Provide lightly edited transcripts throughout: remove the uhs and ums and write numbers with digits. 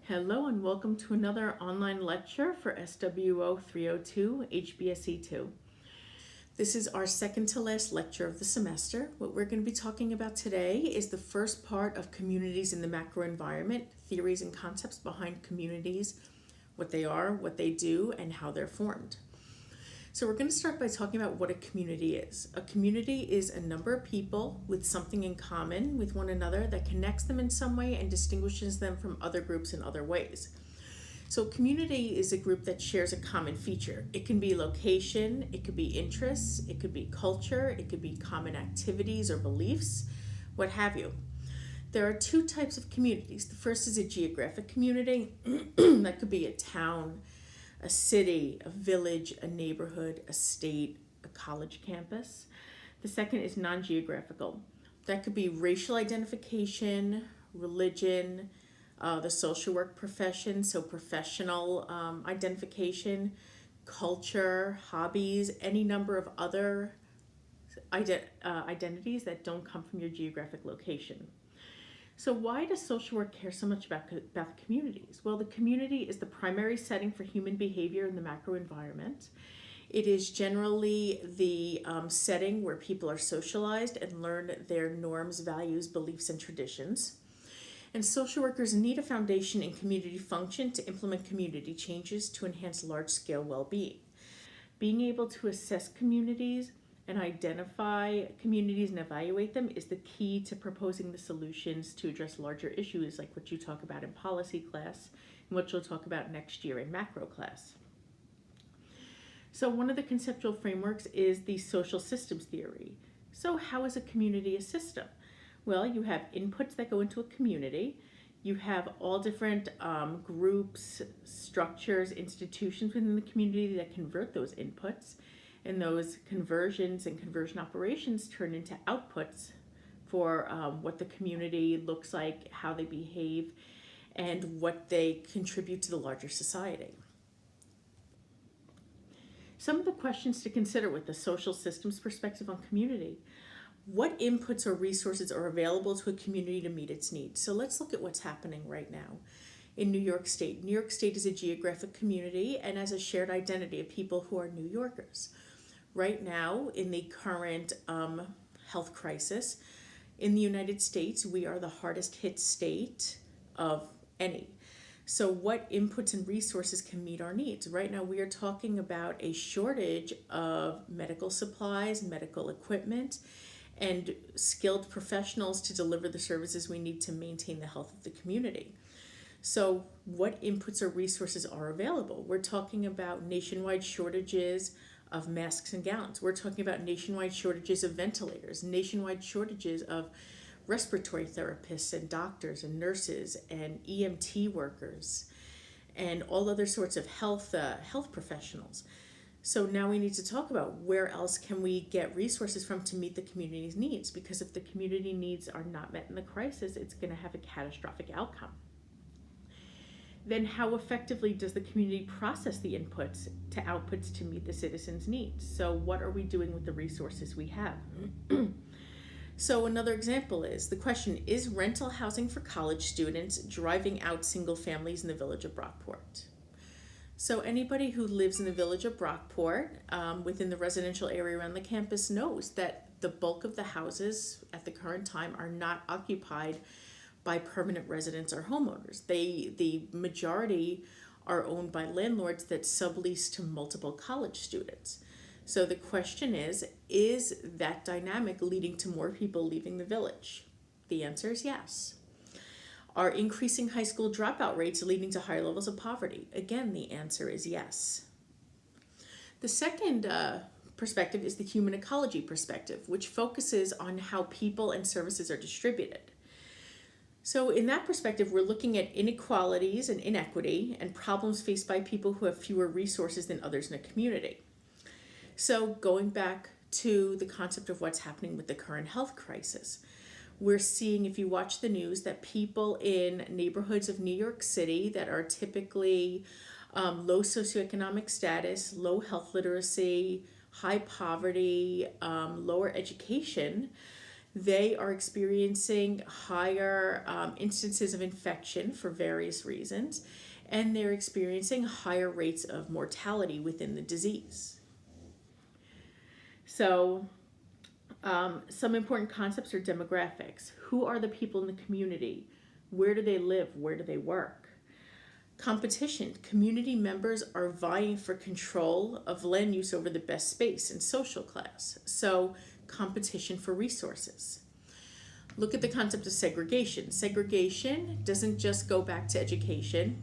Hello and welcome to another online lecture for SWO 302 HBSE 2. This is our second to last lecture of the semester. What we're going to be talking about today is the first part of communities in the macro environment, theories and concepts behind communities, what they are, what they do, and how they're formed. So we're going to start by talking about what a community is. A community is a number of people with something in common with one another that connects them in some way and distinguishes them from other groups in other ways. So a community is a group that shares a common feature. It can be location, it could be interests, it could be culture, it could be common activities or beliefs, what have you. There are two types of communities. The first is a geographic community. That could be a town, a city, a village, a neighborhood, a state, a college campus. The second is non-geographical. That could be racial identification, religion, the social work profession, so professional identification, culture, hobbies, any number of other identities that don't come from your geographic location. So why does social work care so much about communities? Well, the community is the primary setting for human behavior in the macro environment. It is generally the setting where people are socialized and learn their norms, values, beliefs, and traditions. And social workers need a foundation in community function to implement community changes to enhance large-scale well-being. Being able to assess communities and identify communities and evaluate them is the key to proposing the solutions to address larger issues like what you talk about in policy class and what you'll talk about next year in macro class. So one of the conceptual frameworks is the social systems theory. So how is a community a system? Well, you have inputs that go into a community. You have all different groups, structures, institutions within the community that convert those inputs. And those conversions and conversion operations turn into outputs for what the community looks like, how they behave, and what they contribute to the larger society. Some of the questions to consider with the social systems perspective on community. What inputs or resources are available to a community to meet its needs? So let's look at what's happening right now in New York State. New York State is a geographic community and has a shared identity of people who are New Yorkers. Right now, in the current health crisis in the United States, we are the hardest hit state of any. So what inputs and resources can meet our needs? Right now, we are talking about a shortage of medical supplies, medical equipment, and skilled professionals to deliver the services we need to maintain the health of the community. So what inputs or resources are available? We're talking about nationwide shortages of masks and gowns. We're talking about nationwide shortages of ventilators, nationwide shortages of respiratory therapists and doctors and nurses and EMT workers and all other sorts of health professionals. So now we need to talk about where else can we get resources from to meet the community's needs, because if the community needs are not met in the crisis, it's going to have a catastrophic outcome. Then how effectively does the community process the inputs to outputs to meet the citizens' needs? So what are we doing with the resources we have? So another example is the question, is rental housing for college students driving out single families in the village of Brockport? So anybody who lives in the village of Brockport within the residential area around the campus knows that the bulk of the houses at the current time are not occupied by permanent residents or homeowners. The majority are owned by landlords that sublease to multiple college students. So the question is that dynamic leading to more people leaving the village? The answer is yes. Are increasing high school dropout rates leading to higher levels of poverty? Again, the answer is yes. The second perspective is the human ecology perspective, which focuses on how people and services are distributed. So in that perspective, we're looking at inequalities and inequity and problems faced by people who have fewer resources than others in a community. So going back to the concept of what's happening with the current health crisis, we're seeing, if you watch the news, that people in neighborhoods of New York City that are typically low socioeconomic status, low health literacy, high poverty, lower education, They are experiencing higher instances of infection for various reasons, and they're experiencing higher rates of mortality within the disease. So, some important concepts are demographics. Who are the people in the community? Where do they live? Where do they work? Competition. Community members are vying for control of land use over the best space and social class. So, competition for resources. Look at the concept of segregation. Segregation doesn't just go back to education.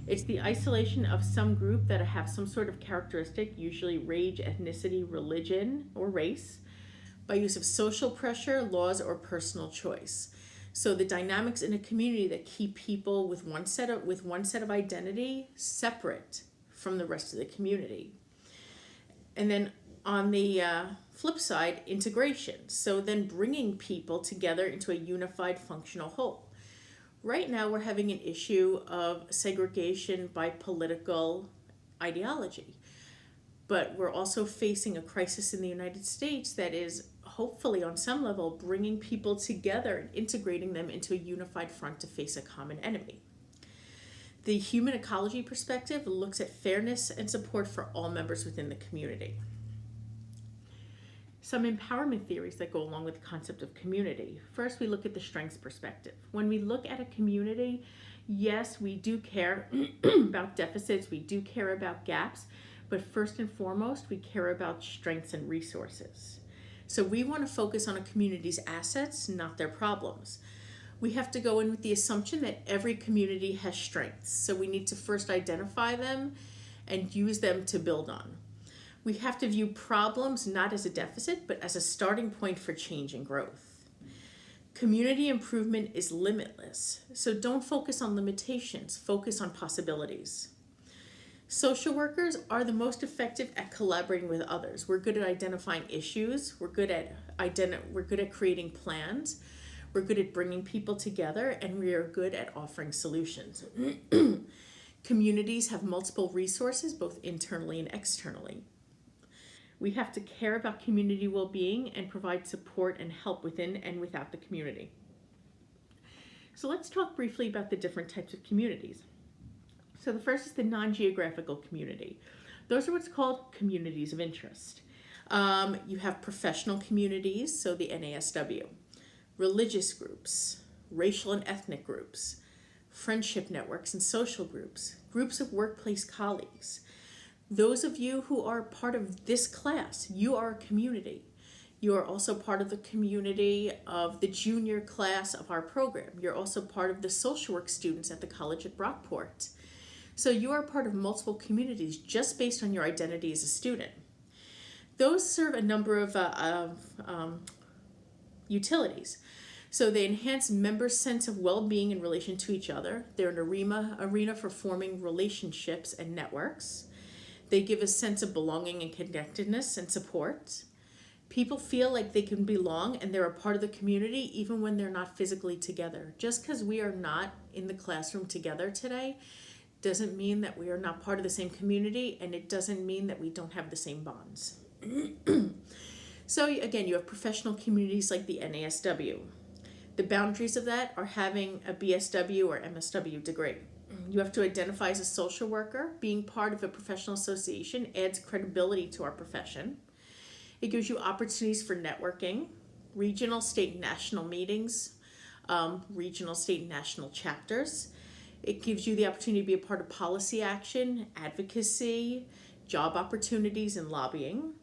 It's the isolation of some group that have some sort of characteristic, usually race, ethnicity, religion, or race, by use of social pressure, laws, or personal choice. So the dynamics in a community that keep people with one set of identity separate from the rest of the community. And then on the flip side, integration. So then bringing people together into a unified functional whole. Right now we're having an issue of segregation by political ideology. But we're also facing a crisis in the United States that is hopefully on some level bringing people together and integrating them into a unified front to face a common enemy. The human ecology perspective looks at fairness and support for all members within the community. Some empowerment theories that go along with the concept of community. First, we look at the strengths perspective. When we look at a community, yes, we do care about deficits, we do care about gaps, but first and foremost, we care about strengths and resources. So we want to focus on a community's assets, not their problems. We have to go in with the assumption that every community has strengths. So we need to first identify them and use them to build on. We have to view problems not as a deficit, but as a starting point for change and growth. Community improvement is limitless, so don't focus on limitations, focus on possibilities. Social workers are the most effective at collaborating with others. We're good at identifying issues, we're good at creating plans, we're good at bringing people together, and we are good at offering solutions. Communities have multiple resources, both internally and externally. We have to care about community well-being and provide support and help within and without the community. So let's talk briefly about the different types of communities. So the first is the non-geographical community. Those are what's called communities of interest. You have professional communities, so the NASW, religious groups, racial and ethnic groups, friendship networks and social groups, groups of workplace colleagues. Those of you who are part of this class, you are a community. You are also part of the community of the junior class of our program. You're also part of the social work students at the college at Brockport. So you are part of multiple communities just based on your identity as a student. Those serve a number of utilities. So they enhance members' sense of well-being in relation to each other. They're an arena for forming relationships and networks. They give a sense of belonging and connectedness and support. People feel like they can belong and they're a part of the community even when they're not physically together. Just because we are not in the classroom together today doesn't mean that we are not part of the same community, and it doesn't mean that we don't have the same bonds. So again, you have professional communities like the NASW. The boundaries of that are having a BSW or MSW degree. You have to identify as a social worker. Being part of a professional association adds credibility to our profession. It gives you opportunities for networking, regional, state, national meetings, regional, state, national chapters. It gives you the opportunity to be a part of policy action, advocacy, job opportunities, and lobbying.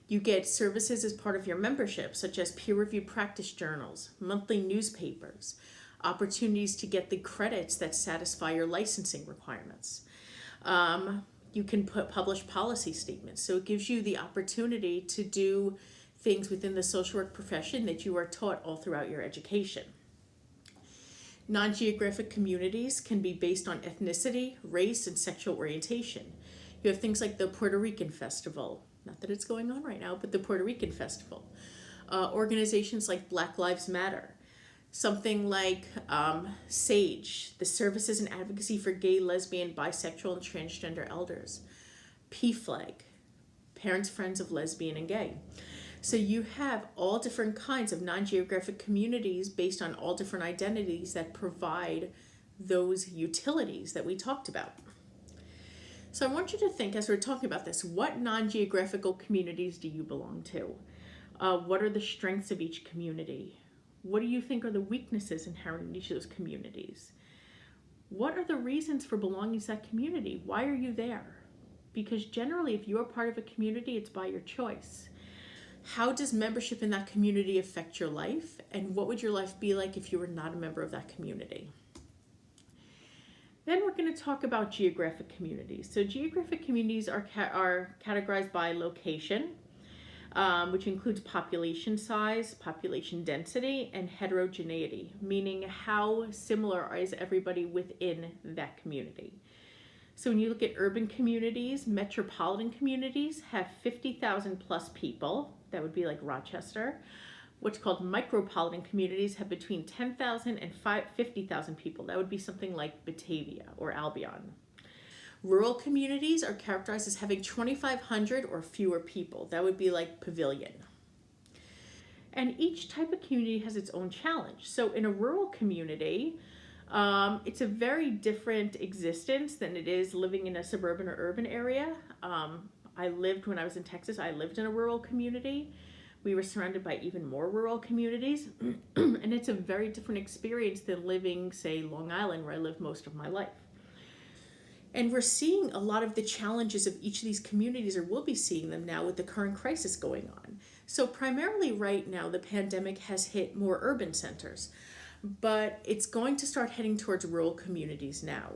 You get services as part of your membership, such as peer-reviewed practice journals, monthly newspapers, opportunities to get the credits that satisfy your licensing requirements. You can publish policy statements. So it gives you the opportunity to do things within the social work profession that you are taught all throughout your education. Non-geographic communities can be based on ethnicity, race, and sexual orientation. You have things like the Puerto Rican Festival, not that it's going on right now, but the Puerto Rican Festival. Organizations like Black Lives Matter. Something like SAGE, the Services and Advocacy for Gay, Lesbian, Bisexual, and Transgender Elders. PFLAG, Parents, Friends of Lesbian and Gay. So you have all different kinds of non-geographic communities based on all different identities that provide those utilities that we talked about. So I want you to think, as we're talking about this, what non-geographical communities do you belong to? What are the strengths of each community? What do you think are the weaknesses inherent in each of those communities? What are the reasons for belonging to that community? Why are you there? Because generally, if you're part of a community, it's by your choice. How does membership in that community affect your life? And what would your life be like if you were not a member of that community? Then we're going to talk about geographic communities. So geographic communities are categorized by location, which includes population size, population density, and heterogeneity, meaning how similar is everybody within that community. So when you look at urban communities, metropolitan communities have 50,000 plus people. That would be like Rochester. What's called micropolitan communities have between 10,000 and 50,000 people. That would be something like Batavia or Albion. Rural communities are characterized as having 2,500 or fewer people. That would be like Pavilion. And each type of community has its own challenge. So in a rural community, it's a very different existence than it is living in a suburban or urban area. When I was in Texas, I lived in a rural community. We were surrounded by even more rural communities. And it's a very different experience than living, say, Long Island, where I lived most of my life. And we're seeing a lot of the challenges of each of these communities, or we'll be seeing them now with the current crisis going on. So primarily right now, the pandemic has hit more urban centers, but it's going to start heading towards rural communities now.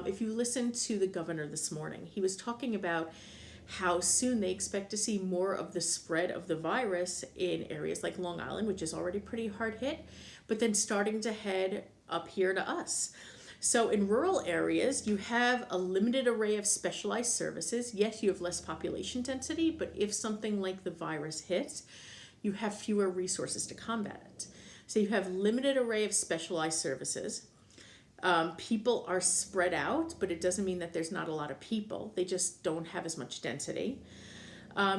If you listen to the governor this morning, he was talking about how soon they expect to see more of the spread of the virus in areas like Long Island, which is already pretty hard hit, but then starting to head up here to us. So in rural areas, you have a limited array of specialized services. Yes, you have less population density, but if something like the virus hits, you have fewer resources to combat it. So you have limited array of specialized services. People are spread out, but it doesn't mean that there's not a lot of people. They just don't have as much density.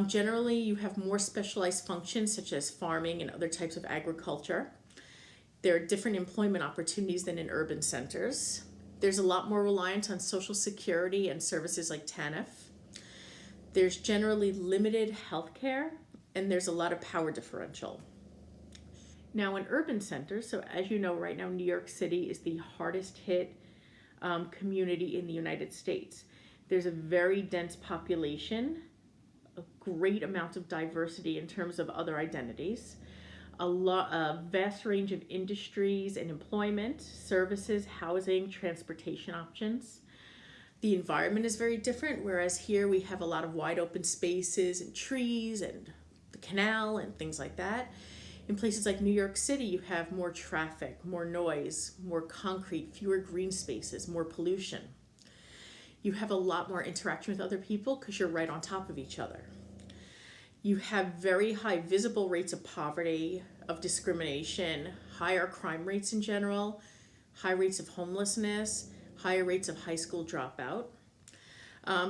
Generally, you have more specialized functions such as farming and other types of agriculture. There are different employment opportunities than in urban centers. There's a lot more reliance on Social Security and services like TANF. There's generally limited health care, and there's a lot of power differential. Now in urban centers, so as you know right now, New York City is the hardest hit community in the United States. There's a very dense population, a great amount of diversity in terms of other identities, a vast range of industries and employment, services, housing, transportation options. The environment is very different, whereas here we have a lot of wide open spaces and trees and the canal and things like that. In places like New York City, you have more traffic, more noise, more concrete, fewer green spaces, more pollution. You have a lot more interaction with other people because you're right on top of each other. You have very high visible rates of poverty, of discrimination, higher crime rates in general, high rates of homelessness, higher rates of high school dropout.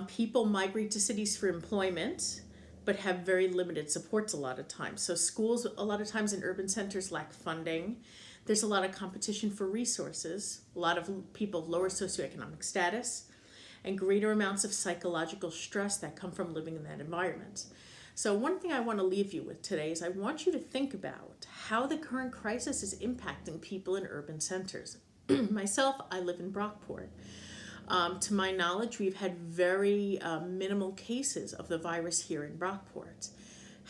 People migrate to cities for employment, but have very limited supports a lot of times. So schools, a lot of times in urban centers, lack funding. There's a lot of competition for resources, a lot of people of lower socioeconomic status, and greater amounts of psychological stress that come from living in that environment. So one thing I want to leave you with today is I want you to think about how the current crisis is impacting people in urban centers. Myself, I live in Brockport. To my knowledge, we've had very minimal cases of the virus here in Brockport.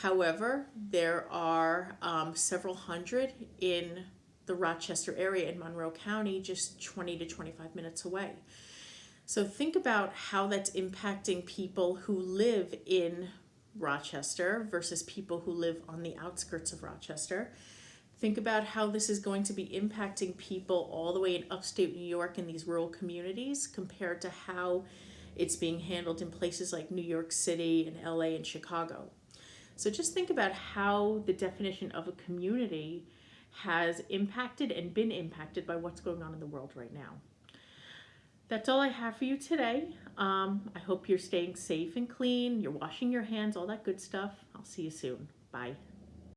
However, there are several hundred in the Rochester area in Monroe County, just 20 to 25 minutes away. So think about how that's impacting people who live in Rochester versus people who live on the outskirts of Rochester. Think about how this is going to be impacting people all the way in upstate New York in these rural communities compared to how it's being handled in places like New York City and LA and Chicago. So just think about how the definition of a community has impacted and been impacted by what's going on in the world right now. That's all I have for you today. I hope you're staying safe and clean, you're washing your hands, all that good stuff. I'll see you soon. Bye.